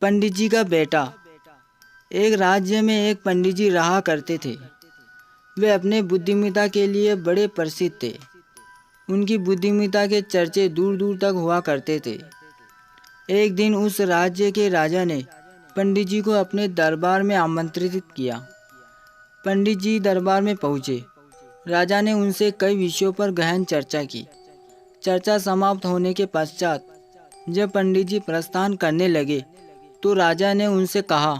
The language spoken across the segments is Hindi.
पंडित जी का बेटा। एक राज्य में एक पंडित जी रहा करते थे। वे अपने बुद्धिमत्ता के लिए बड़े प्रसिद्ध थे। उनकी बुद्धिमत्ता के चर्चे दूर दूर तक हुआ करते थे। एक दिन उस राज्य के राजा ने पंडित जी को अपने दरबार में आमंत्रित किया। पंडित जी दरबार में पहुँचे। राजा ने उनसे कई विषयों पर गहन चर्चा की। चर्चा समाप्त होने के पश्चात जब पंडित जी प्रस्थान करने लगे तो राजा ने उनसे कहा,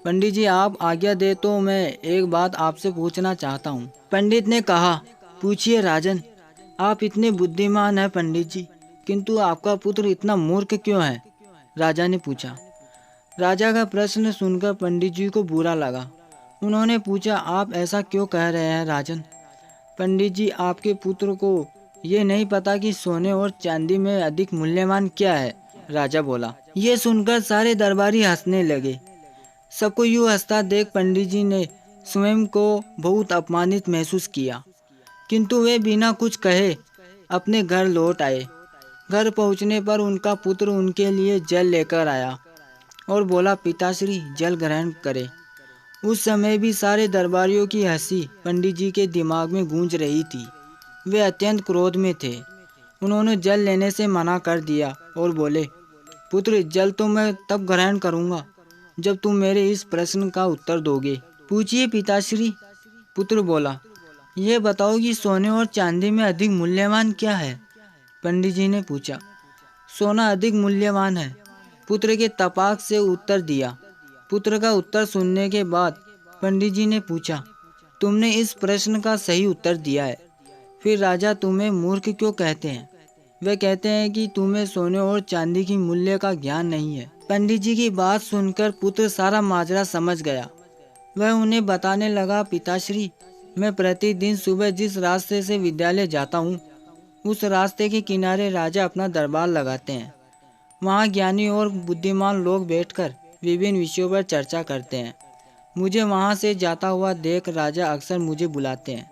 पंडित जी आप आज्ञा दे तो मैं एक बात आपसे पूछना चाहता हूँ। पंडित ने कहा, पूछिए राजन। आप इतने बुद्धिमान हैं पंडित जी, किंतु आपका पुत्र इतना मूर्ख क्यों है? राजा ने पूछा। राजा का प्रश्न सुनकर पंडित जी को बुरा लगा। उन्होंने पूछा, आप ऐसा क्यों कह रहे हैं राजन? पंडित जी, आपके पुत्र को ये नहीं पता कि सोने और चांदी में अधिक मूल्यवान क्या है। राजा बोला। ये सुनकर सारे दरबारी हंसने लगे। सबको यूँ हंसता देख पंडित जी ने स्वयं को बहुत अपमानित महसूस किया, किंतु वे बिना कुछ कहे अपने घर लौट आए। घर पहुंचने पर उनका पुत्र उनके लिए जल लेकर आया और बोला, पिताश्री जल ग्रहण करें। उस समय भी सारे दरबारियों की हंसी पंडित जी के दिमाग में गूंज रही थी। वे अत्यंत क्रोध में थे। उन्होंने जल लेने से मना कर दिया और बोले, पुत्र जल तो मैं तब ग्रहण करूँगा जब तुम मेरे इस प्रश्न का उत्तर दोगे। पूछिए पिताश्री। पुत्र बोला, यह बताओ कि सोने और चांदी में अधिक मूल्यवान क्या है? पंडित जी ने पूछा। सोना अधिक मूल्यवान है, पुत्र के तपाक से उत्तर दिया। पुत्र का उत्तर सुनने के बाद पंडित जी ने पूछा, तुमने इस प्रश्न का सही उत्तर दिया है। फिर राजा तुम्हें मूर्ख क्यों कहते हैं? वे कहते हैं कि तुम्हें सोने और चांदी की मूल्य का ज्ञान नहीं है। पंडित जी की बात सुनकर पुत्र सारा माजरा समझ गया। वह उन्हें बताने लगा, पिताश्री मैं प्रतिदिन सुबह जिस रास्ते से विद्यालय जाता हूँ उस रास्ते के किनारे राजा अपना दरबार लगाते हैं। वहाँ ज्ञानी और बुद्धिमान लोग बैठकर विभिन्न विषयों पर चर्चा करते हैं। मुझे वहाँ से जाता हुआ देख राजा अक्सर मुझे बुलाते हैं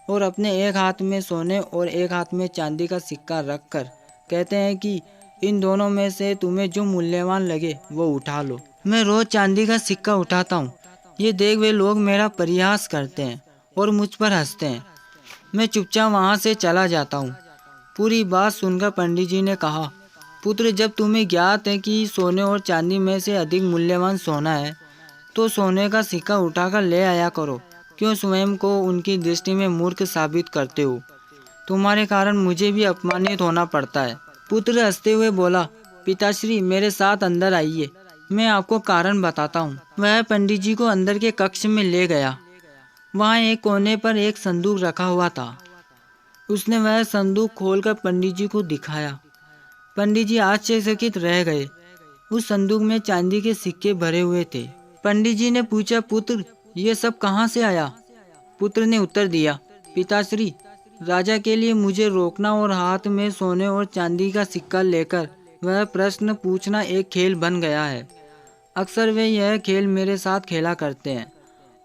और अपने एक हाथ में सोने और एक हाथ में चांदी का सिक्का रखकर कहते हैं कि इन दोनों में से तुम्हें जो मूल्यवान लगे वो उठा लो। मैं रोज चांदी का सिक्का उठाता हूँ। ये देख वे लोग मेरा परिहास करते हैं और मुझ पर हंसते हैं। मैं चुपचाप वहाँ से चला जाता हूँ। पूरी बात सुनकर पंडित जी ने कहा, पुत्र जब तुम्हें ज्ञात है कि सोने और चांदी में से अधिक मूल्यवान सोना है तो सोने का सिक्का उठाकर ले आया करो। क्यों स्वयं को उनकी दृष्टि में मूर्ख साबित करते हो? तुम्हारे कारण मुझे भी अपमानित होना पड़ता है। पुत्र हंसते हुए बोला, पिताश्री मेरे साथ अंदर आइए, मैं आपको कारण बताता हूँ। वह पंडित जी को अंदर के कक्ष में ले गया। वहाँ एक कोने पर एक संदूक रखा हुआ था। उसने वह संदूक खोलकर पंडित जी को दिखाया। पंडित जी आश्चर्यचकित रह गए। उस संदूक में चांदी के सिक्के भरे हुए थे। पंडित जी ने पूछा, पुत्र ये सब कहाँ से आया? पुत्र ने उत्तर दिया, पिताश्री राजा के लिए मुझे रोकना और हाथ में सोने और चांदी का सिक्का लेकर वह प्रश्न पूछना एक खेल बन गया है। अक्सर वे यह खेल मेरे साथ खेला करते हैं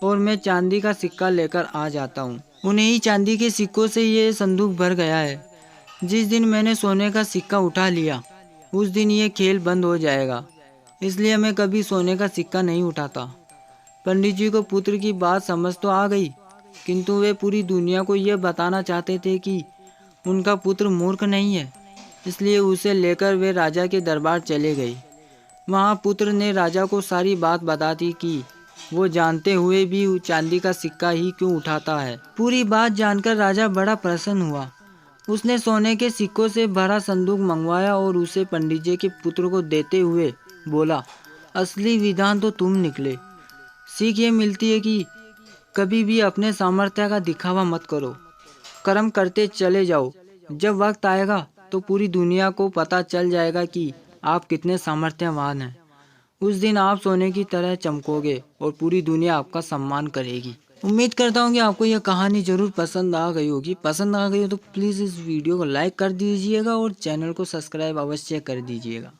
और मैं चांदी का सिक्का लेकर आ जाता हूँ। उन्हें ही चांदी के सिक्कों से ये संदूक भर गया है। जिस दिन मैंने सोने का सिक्का उठा लिया उस दिन ये खेल बंद हो जाएगा, इसलिए मैं कभी सोने का सिक्का नहीं उठाता। पंडित जी को पुत्र की बात समझ तो आ गई, किंतु वे पूरी दुनिया को यह बताना चाहते थे कि उनका पुत्र मूर्ख नहीं है, इसलिए उसे लेकर वे राजा के दरबार चले गए। वहाँ पुत्र ने राजा को सारी बात बता दी कि वो जानते हुए भी चांदी का सिक्का ही क्यों उठाता है। पूरी बात जानकर राजा बड़ा प्रसन्न हुआ। उसने सोने के सिक्कों से भरा संदूक मंगवाया और उसे पंडित जी के पुत्र को देते हुए बोला, असली विद्वान तो तुम निकले। सीख ये मिलती है कि कभी भी अपने सामर्थ्य का दिखावा मत करो, कर्म करते चले जाओ। जब वक्त आएगा तो पूरी दुनिया को पता चल जाएगा कि आप कितने सामर्थ्यवान हैं। उस दिन आप सोने की तरह चमकोगे और पूरी दुनिया आपका सम्मान करेगी। उम्मीद करता हूँ कि आपको यह कहानी ज़रूर पसंद आ गई होगी। पसंद आ गई हो तो प्लीज़ इस वीडियो को लाइक कर दीजिएगा और चैनल को सब्सक्राइब अवश्य कर दीजिएगा।